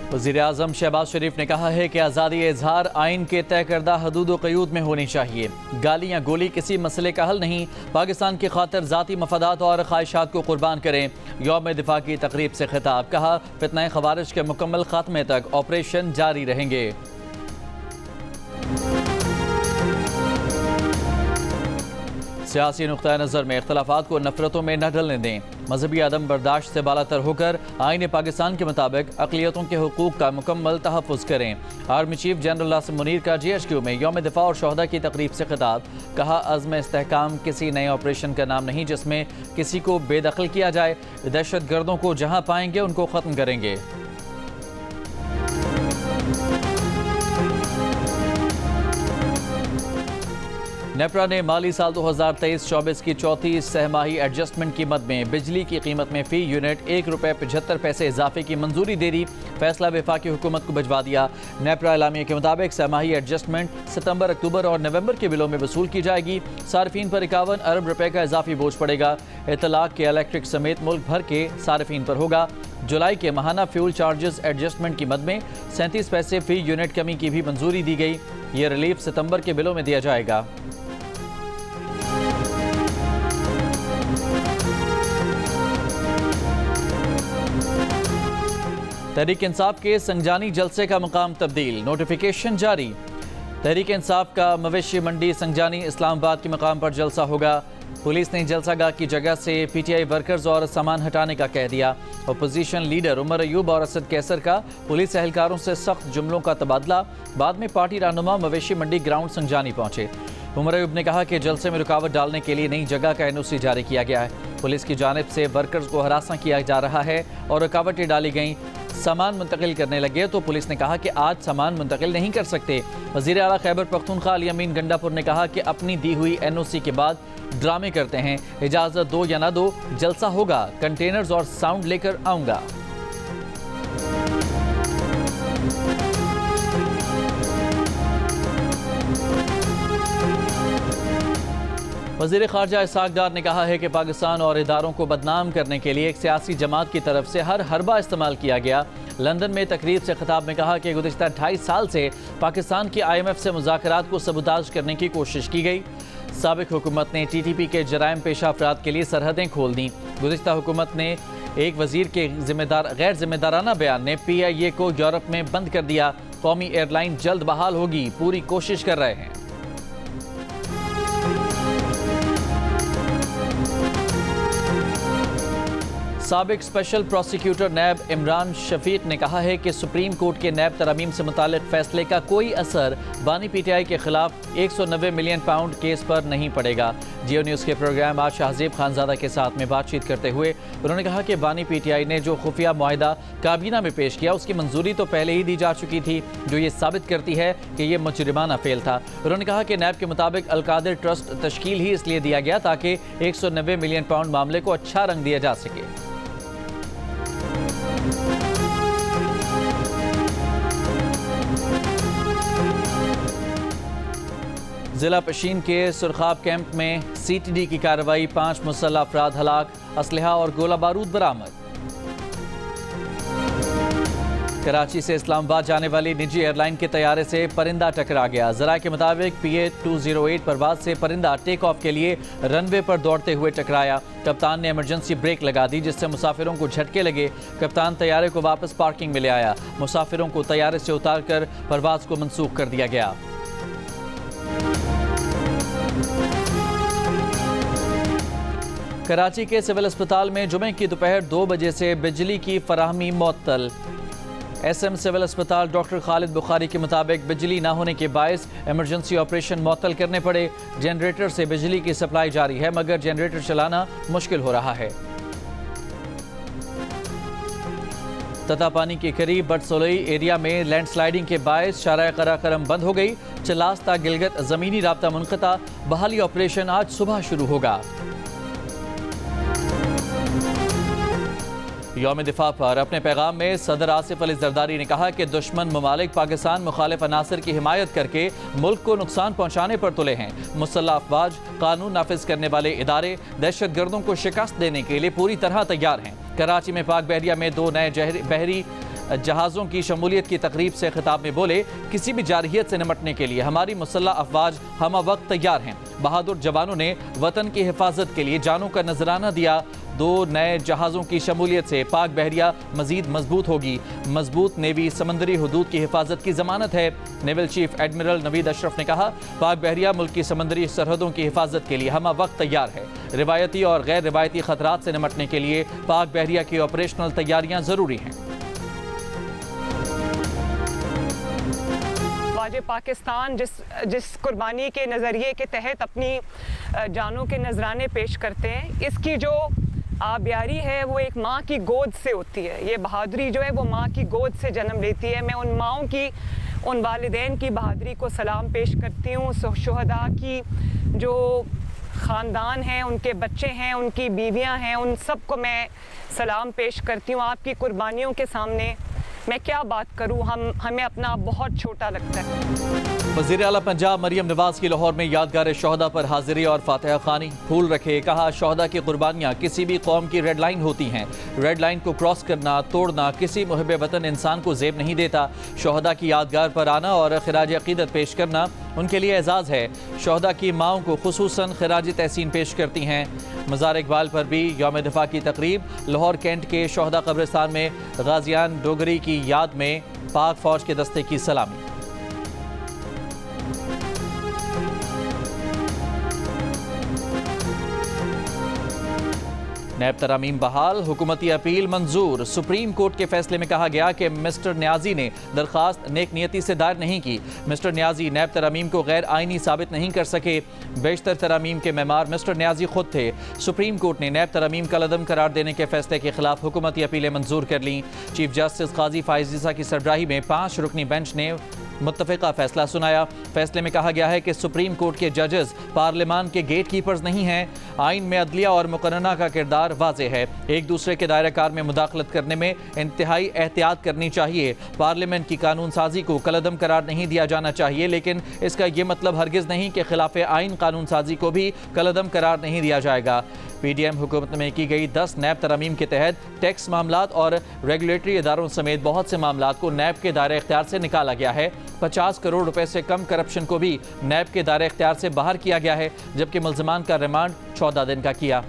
वज़ीर-ए-आज़म शहबाज शरीफ ने कहा है कि आज़ादी इज़हार आइन के तय करदा हदूद व क़यूद में होनी चाहिए। गाली या गोली किसी मसले का हल नहीं। पाकिस्तान की खातिर ज़ाती मफादात और ख्वाहिशात को कुर्बान करें। यौम दिफा की तकरीब से खिताब। कहा फितना ख़वारिज के मुकम्मल खात्मे तक ऑपरेशन जारी रहेंगे। सियासी नुक्ता नज़र में इख्तलाफात को नफरतों में न ढलने दें। मजहबी अदम बर्दाश्त से बालातर होकर आईन पाकिस्तान के मुताबिक अक़लियतों के हुकूक का मुकम्मल तहफ़्फ़ुज़ करें। Army chief general Asim Munir का GHQ में यौम दिफा और शोहदा की तकरीब से खिताब। कहा अज़्म इस्तेहकाम किसी नए ऑपरेशन का नाम नहीं जिसमें किसी को बेदखल किया जाए। दहशत गर्दों को जहाँ पाएंगे उनको ख़त्म करेंगे। नेपरा ने माली साल 2023-24 की चौथी सहमाही एडजस्टमेंट कीमत में बिजली की कीमत में फ़ी यूनिट ₹1.75 इजाफे की मंजूरी दे दी। फैसला वफाकी हुकूमत को भिजवा दिया। नेपरा एलामिया के मुताबिक सहमाही एडजस्टमेंट सितंबर, अक्टूबर और नवंबर के बिलों में वसूल की जाएगी। सार्फिन पर 51 अरब रुपए का इजाफी बोझ पड़ेगा। इतलाक के इलेक्ट्रिक समेत मुल्क भर के सार्फिन पर होगा। जुलाई के माहाना फ्यूल चार्जेस एडजस्टमेंट की मद में 37 पैसे फ़ी यूनिट कमी की भी मंजूरी दी गई। ये रिलीफ सितंबर के बिलों में दिया जाएगा। तहरीक इंसाफ के संगजानी जलसे का मुकाम तब्दील। नोटिफिकेशन जारी। तहरीक इंसाफ का मवेशी मंडी संगजानी इस्लामाबाद के मकाम पर जलसा होगा। पुलिस ने जलसागाह की जगह से PTI वर्कर्स और सामान हटाने का कह दिया। अपोजिशन लीडर उमर अयूब और असद कैसर का पुलिस एहलकारों से सख्त जुमलों का तबादला। बाद में पार्टी रहनुमा मवेशी मंडी ग्राउंड संगजानी पहुंचे। उमर अयूब ने कहा कि जलसे में रुकावट डालने के लिए नई जगह का NOC जारी किया गया है। पुलिस की जानिब से वर्कर्स को हरासा किया जा रहा है और रुकावटें डाली गईं। सामान मुंतकिल करने लगे तो पुलिस ने कहा कि आज सामान मुंतकिल नहीं कर सकते। वज़ीर आला खैबर पख्तूनख्वा अली अमीन गंडापुर ने कहा कि अपनी दी हुई NOC के बाद ड्रामे करते हैं। इजाज़त दो या ना दो, जलसा होगा। कंटेनर्स और साउंड लेकर आऊँगा। वज़ीर ख़ारजा इसहाक़ डार ने कहा है कि पाकिस्तान और इदारों को बदनाम करने के लिए एक सियासी जमात की तरफ से हर हरबा इस्तेमाल किया गया। लंदन में तकरीब से खिताब में कहा कि गुज़िश्ता 2.5 साल से पाकिस्तान की IMF से मुज़ाकरात को सबूताज करने की कोशिश की गई। साबिक़ हुकूमत ने TTP के जराइम पेशा अफराद के लिए सरहदें खोल दी। गुज़िश्ता हुकूमत ने एक वज़ीर के गैर जिम्मेदाराना बयान ने PIA को यूरोप में बंद कर दिया। कौमी एयरलाइन जल्द बहाल होगी, पूरी कोशिश कर रहे हैं। साबिक स्पेशल प्रोसिक्यूटर नैब इमरान शफीक ने कहा है कि सुप्रीम कोर्ट के नैब तरमीम से मुतालिक फैसले का कोई असर बानी PTI के खिलाफ 190 मिलियन पाउंड केस पर नहीं पड़ेगा। जियो न्यूज़ के प्रोग्राम आज शाहज़ेब खानज़ादा के साथ में बातचीत करते हुए उन्होंने कहा कि बानी PTI ने जो खुफिया मुआहिदा काबीना में पेश किया उसकी मंजूरी तो पहले ही दी जा चुकी थी, जो ये साबित करती है कि ये मुजरिमाना फेल था। उन्होंने कहा कि नैब के मुताबिक अलकादिर ट्रस्ट तश्कील ही इसलिए दिया गया ताकि 190 मिलियन पाउंड मामले को अच्छा रंग दिया जा सके। जिला पशीन के सुरखाब कैंप में CTD की कार्रवाई। 5 मुसल्लह अफराद हलाक। असलहा और गोला बारूद बरामद। कराची से इस्लामाबाद जाने वाली निजी एयरलाइन के तैयारे से परिंदा टकरा गया। ज़राए के मुताबिक PA-208 परवाज से परिंदा टेक ऑफ के लिए रनवे पर दौड़ते हुए टकराया। कप्तान ने इमरजेंसी ब्रेक लगा दी जिससे मुसाफिरों को झटके लगे। कप्तान तैयारे को वापस पार्किंग में ले आया। मुसाफिरों को तैयारे से उतारकर परवाज को मनसूख कर दिया गया। कराची के सिविल अस्पताल में जुमे की दोपहर 2 बजे से बिजली की फराहमी मुअत्तल। SM सिविल अस्पताल डॉक्टर खालिद बुखारी के मुताबिक बिजली ना होने के बायस इमरजेंसी ऑपरेशन मुअत्तल करने पड़े। जनरेटर से बिजली की सप्लाई जारी है मगर जनरेटर चलाना मुश्किल हो रहा है। ततापानी के करीब बटसोलई एरिया में लैंडस्लाइडिंग के बायस शारा कराकरम बंद हो गई। चलास्ता गिलगत ज़मीनी राब्ता मुनक़ता। बहाली ऑपरेशन आज सुबह शुरू होगा। यौम दिफा पर अपने पैगाम में सदर आसिफ अली जरदारी ने कहा कि दुश्मन ममालिक पाकिस्तान मुखालिफ अनासर की हिमायत करके मुल्क को नुकसान पहुँचाने पर तुले हैं। मुसल्लह अफवाज, कानून नाफिज करने वाले इदारे दहशत गर्दों को शिकस्त देने के लिए पूरी तरह तैयार हैं। कराची में पाक बहरिया में 2 नए बहरी जहाज़ों की शमूलियत की तकरीब से खिताब में बोले, किसी भी जारहियत से निपटने के लिए हमारी मुसल्लह अफवाज हम वक्त तैयार हैं। बहादुर जवानों ने वतन की हिफाजत के लिए जानों का नजराना दिया। 2 नए जहाज़ों की शमूलियत से पाक बहरिया मजीद मजबूत होगी। मजबूत नेवी समंदरी हदूद की हिफाजत की जमानत है। Naval chief admiral Naveed Ashraf ने कहा, पाक बहरिया मुल्क की समंदरी सरहदों की हिफाजत के लिए हम वक्त तैयार है। रिवायती और गैर रिवायती खतरात से निपटने के लिए पाक बहरिया की ऑपरेशनल तैयारियां जरूरी हैं। वाजिब पाकिस्तान जिस कुर्बानी के नज़रिए के तहत अपनी जानों के नजराने पेश करते हैं, इसकी जो आबियारी है वो एक माँ की गोद से होती है। ये बहादुरी जो है वो माँ की गोद से जन्म लेती है। मैं उन माँओं की, उन वालिदैन की बहादुरी को सलाम पेश करती हूँ। शुहदा की जो ख़ानदान हैं, उनके बच्चे हैं, उनकी बीवियाँ हैं, उन सब को मैं सलाम पेश करती हूँ। आपकी कुर्बानियों के सामने मैं क्या बात करूँ, हमें अपना बहुत छोटा लगता है। वज़ीर आला पंजाब मरियम नवाज की लाहौर में यादगार शोहदा पर हाजिरी और फातिहा खानी। फूल रखे, कहा शोहदा की कुर्बानियाँ किसी भी कौम की रेड लाइन होती हैं। रेड लाइन को क्रॉस करना, तोड़ना किसी मुहिब वतन इंसान को ज़ेब नहीं देता। शोहदा की यादगार पर आना और खिराज अक़ीदत पेश करना उनके लिए एजाज़ है। शोहदा की माओं को खुसूसन खिराज तहसीन पेश करती हैं। मज़ार इकबाल पर भी यौम दिफा की तकरीब। लाहौर कैंट के शोहदा कब्रिस्तान में गाजियान डोगरी की याद में पाक फौज के दस्ते की सलामी। नैब तरामीम बहाल, हुकूमती अपील मंजूर। सुप्रीम कोर्ट के फैसले में कहा गया कि मिस्टर न्याजी ने दरख्वास्त नेक नियति से दायर नहीं की। मिस्टर न्याजी नैब तरामीम को गैर आइनी साबित नहीं कर सके। बेशतर तरामीम के मेमार मिस्टर न्याजी खुद थे। सुप्रीम कोर्ट ने नैब तरामीम का लदम करार देने के फैसले के खिलाफ हुकूमती अपीलें मंजूर कर लीं। चीफ जस्टिस काजी फाइज़ की सरबराही में 5 रुकनी बेंच ने मुत्तफ़िका फैसला सुनाया। फैसले में कहा गया है कि सुप्रीम कोर्ट के जजेस पार्लियामान के गेट कीपर्स नहीं हैं। आइन में अदलिया और मुकर्रना का किरदार वाज़ेह है। एक दूसरे के दायरा कार में मुदाखलत करने में इंतहाई एहतियात करनी चाहिए। पार्लियामेंट की कानून साजी को कलअदम करार नहीं दिया जाना चाहिए, लेकिन इसका ये मतलब हरगिज़ नहीं कि खिलाफ आइन कानून साजी को भी कलअदम करार नहीं दिया जाएगा। PDM हुकूमत में की गई 10 नैब तरामीम के तहत टैक्स मामलात और रेगुलेटरी इदारों समेत बहुत से मामलात को नैब के दायरे इख्तियार से निकाला गया है। 50 करोड़ रुपए से कम करप्शन को भी नैब के दायरे इख्तियार से बाहर किया गया है, जबकि मुल्ज़िमान का रिमांड 14 दिन का किया।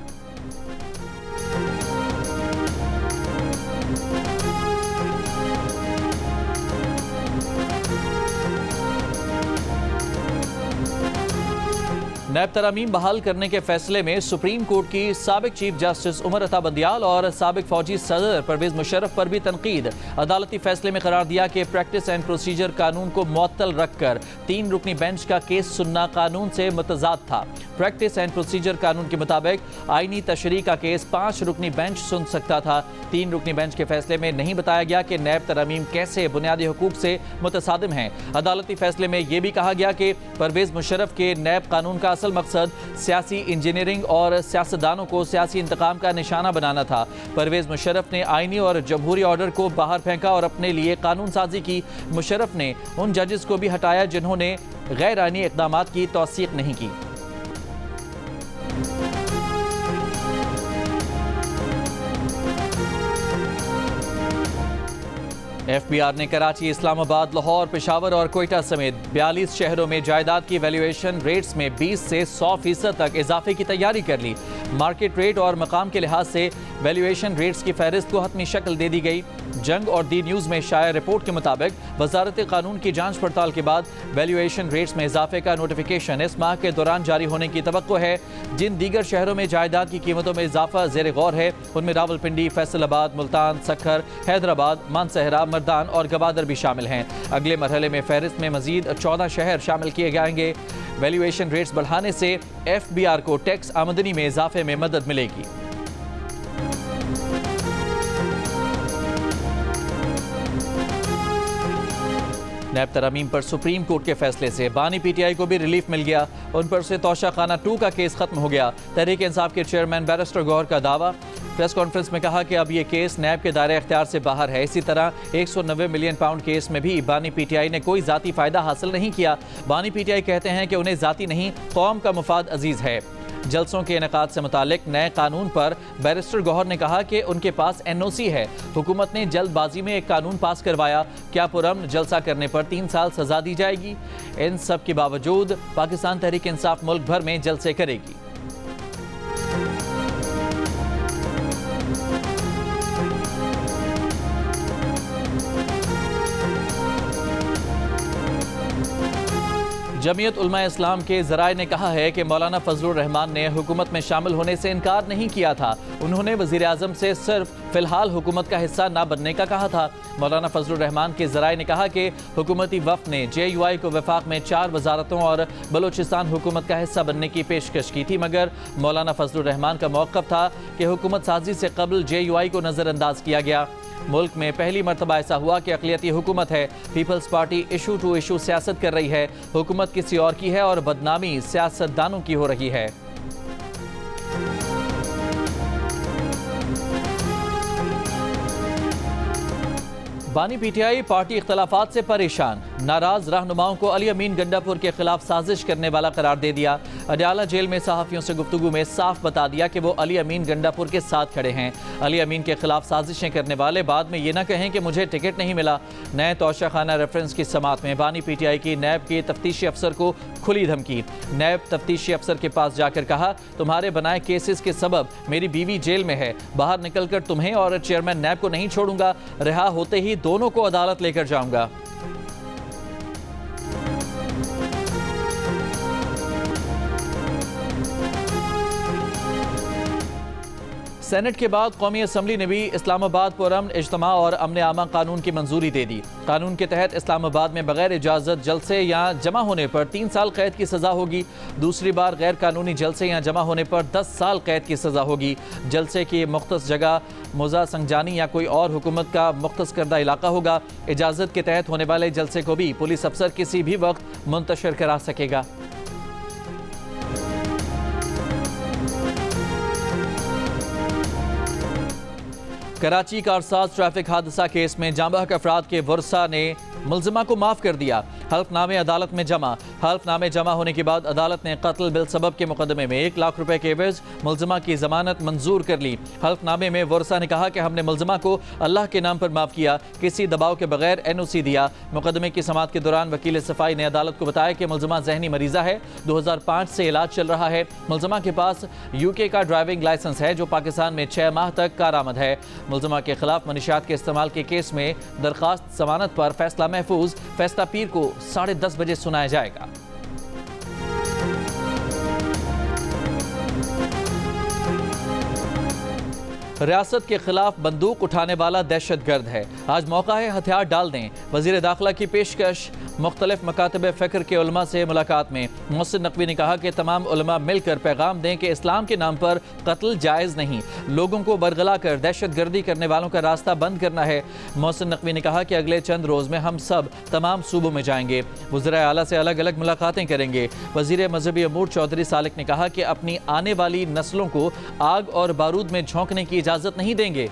नैब तरामीम बहाल करने के फैसले में सुप्रीम कोर्ट की साबिक चीफ जस्टिस उमर अता बंदियाल और साबिक फौजी सदर परवेज मुशर्रफ पर भी तनकीद। अदालती फैसले में करार दिया कि प्रैक्टिस एंड प्रोसीजर कानून को मुअत्तल रखकर 3 रुकनी बेंच का केस सुनना कानून से मुतजाद था। प्रैक्टिस एंड प्रोसीजर कानून के मुताबिक आईनी तशरीह का केस 5 रुकनी बेंच सुन सकता था। 3 रुकनी बेंच के फैसले में नहीं बताया गया कि नैब तरामीम कैसे बुनियादी हुकूक से मुतसादिम हैं। अदालती फैसले में यह भी कहा गया कि परवेज मुशर्रफ के नैब कानून का असल मकसद सियासी इंजीनियरिंग और सियासतदानों को सियासी इंतकाम का निशाना बनाना था। परवेज मुशर्रफ ने आईनी और जमहूरी ऑर्डर को बाहर फेंका और अपने लिए कानून साजी की। मुशर्रफ ने उन जजेस को भी हटाया जिन्होंने गैर आईनी इक़दामात की तौसीक़ नहीं की। FBI ने कराची, इस्लामाबाद, लाहौर, पेशावर और कोयटा समेत 42 शहरों में जायदाद की वैल्यूएशन रेट्स में 20 से 100% तक इजाफे की तैयारी कर ली। मार्केट रेट और मकाम के लिहाज से वैल्यूएशन रेट्स की फहरिस्त को हतमी शक्ल दे दी गई। जंग और दी न्यूज़ में शाया रिपोर्ट के मुताबिक वजारत कानून की जांच पड़ताल के बाद वैल्यूएशन रेट्स में इजाफे का नोटिफिकेशन इस माह के दौरान जारी होने की तवक्को है। जिन दीगर शहरों में जायदाद की कीमतों में इजाफा ज़ेर गौर है, उनमें रावलपिंडी, फैसलाबाद, मुल्तान, सखर, हैदराबाद, मानसहरा, मर्दान और गवादर भी शामिल हैं। अगले मरहले में फहरिस्त में मजीद 14 शहर शामिल किए जाएंगे। वैल्यूएशन रेट्स बढ़ाने से FBR को टैक्स आमदनी में इजाफे में मदद मिलेगी। नैब तरामीम पर सुप्रीम कोर्ट के फैसले से बानी PTI को भी रिलीफ मिल गया। उन पर से तोशा खाना 2 का केस खत्म हो गया। तहरीक इंसाफ के चेयरमैन बैरिस्टर गौहर का दावा। प्रेस कॉन्फ्रेंस में कहा कि अब ये केस नैब के दायरे इख्तियार से बाहर है। इसी तरह 190 मिलियन पाउंड केस में भी बानी PTI ने कोई जाती फ़ायदा हासिल नहीं किया। बानी PTI कहते हैं कि उन्हें जाती नहीं, कौम का मुफाद अजीज़ है। जलसों के इनेकाद से मुतालिक नए कानून पर बैरिस्टर गौहर ने कहा कि उनके पास NOC है। हुकूमत ने जल्दबाजी में एक कानून पास करवाया, क्या पुरअमन जलसा करने पर 3 साल सजा दी जाएगी? इन सब के बावजूद पाकिस्तान तहरीक इंसाफ मुल्क भर में जलसे करेगी। जमीयत उलमा इस्लाम के ज़राए ने कहा है कि मौलाना फजलुर रहमान ने हुकूमत में शामिल होने से इनकार नहीं किया था। उन्होंने वज़ीर आज़म से सिर्फ फ़िलहाल हुकूमत का हिस्सा ना बनने का कहा था। मौलाना फजलुर रहमान के ज़राए ने कहा कि हुकूमती वफ़द ने JUI को वफाक में 4 वजारतों और बलोचिस्तान हुकूमत का हिस्सा बनने की पेशकश की थी, मगर मौलाना फजलुर रहमान का मौक़िफ़ था कि हुकूमत साजी से कबल JUI को नज़रअंदाज किया गया। मुल्क में पहली मरतबा ऐसा हुआ कि अक़लियती हुकूमत है। Peoples Party issue to issue सियासत कर रही है। हुकूमत किसी और की है और बदनामी सियासतदानों की हो रही है। बानी PTI पार्टी इख्तलाफात से परेशान। नाराज रहनुमाओं को अली अमीन गंडापुर के खिलाफ साजिश करने वाला करार दे दिया। अडयाला जेल में सहाफ़ियों से गुफ्तगू में साफ बता दिया कि वो अली अमीन गंडापुर के साथ खड़े हैं। अली अमीन के खिलाफ साजिशें करने वाले बाद में ये ना कहें कि मुझे टिकट नहीं मिला। नए तोशाखाना रेफरेंस की समात में बानी PTI की नैब के तफ्तीशी अफसर को खुली धमकी। नैब तफ्तीशी अफसर के पास जाकर कहा, तुम्हारे बनाए केसेस के सबब मेरी बीवी जेल में है, बाहर निकलकर तुम्हें और चेयरमैन नैब को नहीं छोड़ूंगा, रिहा होते ही दोनों को अदालत लेकर जाऊंगा। सेनेट के बाद कौमी असम्बली ने भी इस्लामाबाद पुरअमन इज्तिमा और अमन आमा कानून की मंजूरी दे दी। कानून के तहत इस्लामाबाद में बगैर इजाज़त जलसे या जमा होने पर 3 साल कैद की सज़ा होगी। दूसरी बार गैर कानूनी जलसे या जमा होने पर 10 साल कैद की सज़ा होगी। जलसे की मुख्तस जगह मुज़ा संगजानी या कोई और हुकूमत का मुख्तस करदा इलाका होगा। इजाज़त के तहत होने वाले जलसे को भी पुलिस अफसर किसी भी वक्त मुंतशिर करा सकेगा। कराची कारसाज ट्रैफिक हादसा केस में जांबाहक अफराद के वर्सा ने मुलजिमा को माफ़ कर दिया। हल्फनामे अदालत में जमा। हल्फनामे जमा होने के बाद अदालत ने कत्ल बिल सबब के मुकदमे में 1 लाख रुपए के एवज मुलजिमा की जमानत मंजूर कर ली। हल्फनामे में वर्सा ने कहा कि हमने मुलजिमा को अल्लाह के नाम पर माफ़ किया, किसी दबाव के बगैर NOC दिया। मुकदमे की समाअत के दौरान वकील सफाई ने अदालत को बताया कि मुलजिमा जहनी मरीज़ा है, 2005 से इलाज चल रहा है। मुलजिमा के पास UK का ड्राइविंग लाइसेंस है जो पाकिस्तान में 6 माह तक कारामद है। मुलजिमा के खिलाफ मनीशियात के इस्तेमाल के केस में दरखास्त जमानत पर फैसला महफूज। फैसला पीर को 10:30 बजे सुनाया जाएगा। रियासत के खिलाफ बंदूक उठाने वाला दहशतगर्द है, आज मौका है हथियार डाल दें। वजीर दाखिला की पेशकश। मुख्तलिफ मकातब फ़िक्र के उलमा से मुलाकात में मोहसिन नकवी ने कहा कि तमाम उलमा मिलकर पैगाम दें कि इस्लाम के नाम पर कत्ल जायज़ नहीं, लोगों को बरगला कर दहशत गर्दी करने वालों का रास्ता बंद करना है। मोहसिन नकवी ने कहा कि अगले चंद रोज़ में हम सब तमाम सूबों में जाएंगे, वज़ीर आला से अलग अलग मुलाकातें करेंगे। वज़ीर मजहबी अमूर चौधरी सालिक ने कहा कि अपनी आने वाली नस्लों को आग और बारूद में झोंकने की इजाज़त नहीं देंगे।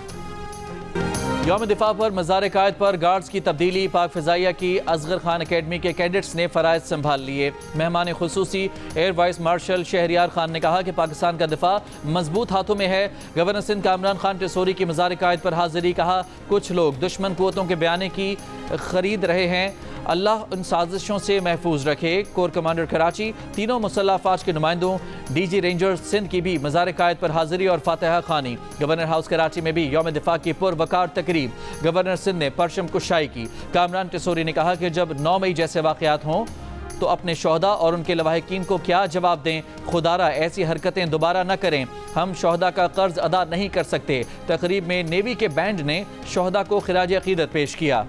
यौम दिफा पर मज़ार कायद पर गार्ड्स की तब्दीली। पाक फ़िज़ाइया की असगर खान अकेडमी के कैडेट्स ने फ़राइज़ संभाल लिए। मेहमान खुसूसी air vice marshal Shahryar Khan ने कहा कि पाकिस्तान का दिफा मजबूत हाथों में है। गवर्नर सिंध कामरान खान टिसोरी की मज़ार कायद पर हाजिरी। कहा कुछ लोग दुश्मन कुव्वतों के बयाने की खरीद रहे हैं, अल्लाह उन साजिशों से महफूज रखे। कोर कमांडर कराची, तीनों मुसल्लह अफवाज के नुमाइंदों, DG रेंजर्स सिंध की भी मज़ार कायद पर हाजिरी और फातिहा खानी। गवर्नर हाउस कराची में भी यौम दिफा की पुरवकार तकरीब। गवर्नर सिंध ने परचम कुशाई की। कामरान टिसोरी ने कहा कि जब 9 मई जैसे वाक़यात हों तो अपने शोहदा और उनके लवाहिकीन को क्या जवाब दें। खुदारा ऐसी हरकतें दोबारा न करें, हम शोहदा का कर्ज अदा नहीं कर सकते। तकरीब में नेवी के बैंड ने शोहदा को खिराज अकीदत पेश किया।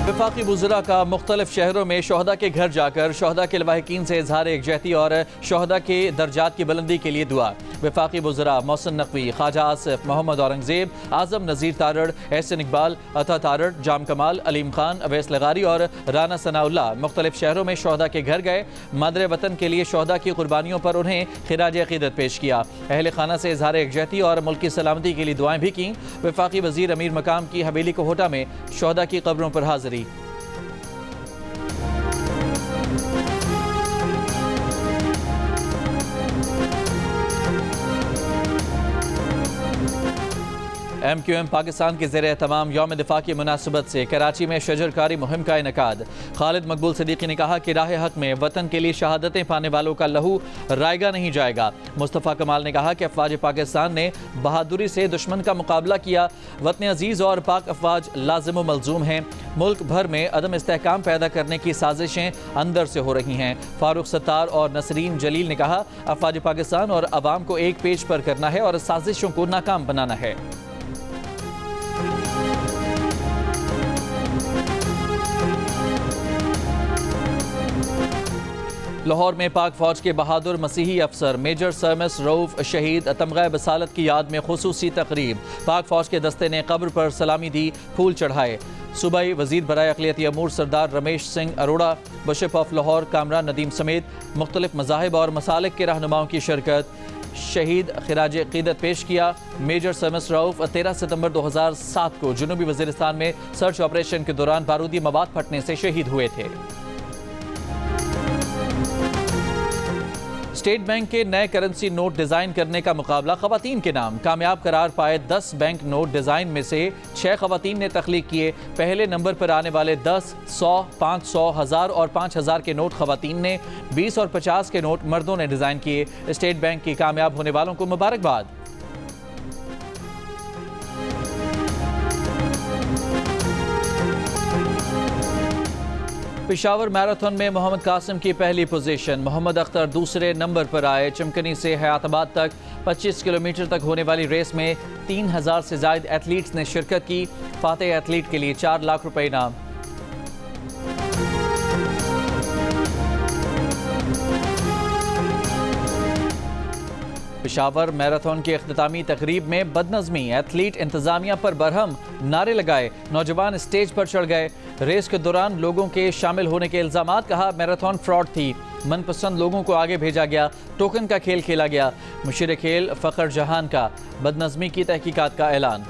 वफाकी वज़रा का मुख्तलिफ शहरों में शोहदा के घर जाकर शोहदा के लवाहिकीन से इजहार एकजहती और शोहदा के दर्जात की बुलंदी के लिए दुआ। वफाकी वज़रा मोहसिन नकवी, ख्वाजा आसिफ, मोहम्मद औरंगज़ेब, आज़म नज़ीर तारड़, एहसन इकबाल, अता तारड़, जाम कमाल, अलीम खान, अवैस लगारी और राना सनाउल्लाह मुख्तलिफ शहरों में शोहदा के घर गए। मादरे वतन के लिए शोहदा की कुर्बानियों पर उन्हें खिराज अकीदत पेश किया। अहल खाना से इजहार एकजहती और मुल्की सलामती के लिए दुआएं भी की। वफाकी वज़ीर अमीर मकाम की हवेली कोहोटा में शोहदा की कब्रों पर हाजिरी। MQM पाकिस्तान के ज़ेर एहतमाम यौम दिफा की मुनासिबत से कराची में शजरकारी मुहिम का इनेकाद। खालिद मकबूल सिद्दीकी ने कहा कि राह हक में वतन के लिए शहादतें पाने वालों का लहू रायगा नहीं जाएगा। मुस्तफ़ा कमाल ने कहा कि अफवाज पाकिस्तान ने बहादुरी से दुश्मन का मुकाबला किया। वतन अजीज़ और पाक अफवाज लाजिम व मलजूम हैं। मुल्क भर में अदम इस्तेहकाम पैदा करने की साजिशें अंदर से हो रही हैं। फारूक सत्तार और नसरीन जलील ने कहा, अफवाज पाकिस्तान और अवाम को एक पेज पर करना है और साजिशों को नाकाम बनाना है। लाहौर में पाक फौज के बहादुर मसीही अफसर मेजर सरमस रऊफ शहीद तमगा बसालत की याद में खुसूसी तकरीब। पाक फौज के दस्ते ने कब्र पर सलामी दी, फूल चढ़ाए। सूबाई वजीर बराए अक़लियती अमूर सरदार रमेश सिंह अरोड़ा, बिशप ऑफ लाहौर कामरान नदीम समेत मुख्तलिफ मज़ाहिब और मसालिक के रहनुमाओं की शिरकत। शहीद खिराज अक़ीदत पेश किया। मेजर सरमस रऊफ 13 सितंबर 2007 को जनूबी वज़ीरिस्तान में सर्च ऑपरेशन के दौरान बारूदी मवाद फटने से शहीद हुए थे। स्टेट बैंक के नए करेंसी नोट डिज़ाइन करने का मुकाबला ख़वातीन के नाम। कामयाब करार पाए 10 बैंक नोट डिज़ाइन में से 6 ख़वातीन ने तख्लीक किए। पहले नंबर पर आने वाले 10, 100, 500, 1000 और 5000 के नोट ख़वातीन ने, 20 और 50 के नोट मर्दों ने डिज़ाइन किए। स्टेट बैंक की कामयाब होने वालों को मुबारकबाद। पेशावर मैराथन में मोहम्मद कासिम की पहली पोजीशन। मोहम्मद अख्तर दूसरे नंबर पर आए। चमकनी से हयाताबाद तक 25 किलोमीटर तक होने वाली रेस में 3000 से ज़ायद एथलीट्स ने शिरकत की। फातेह एथलीट के लिए 4 लाख रुपए इनाम। पेशावर मैराथन की इख्तितामी तकरीब में बदनज़मी, एथलीट इंतजामिया पर बरहम, नारे लगाए, नौजवान स्टेज पर चढ़ गए। रेस के दौरान लोगों के शामिल होने के इल्ज़ामात, कहा मैराथन फ्रॉड थी। मनपसंद लोगों को आगे भेजा गया, टोकन का खेल खेला गया। मुशीर खेल फ़खर जहान का बदनज़मी की तहकीकात का ऐलान।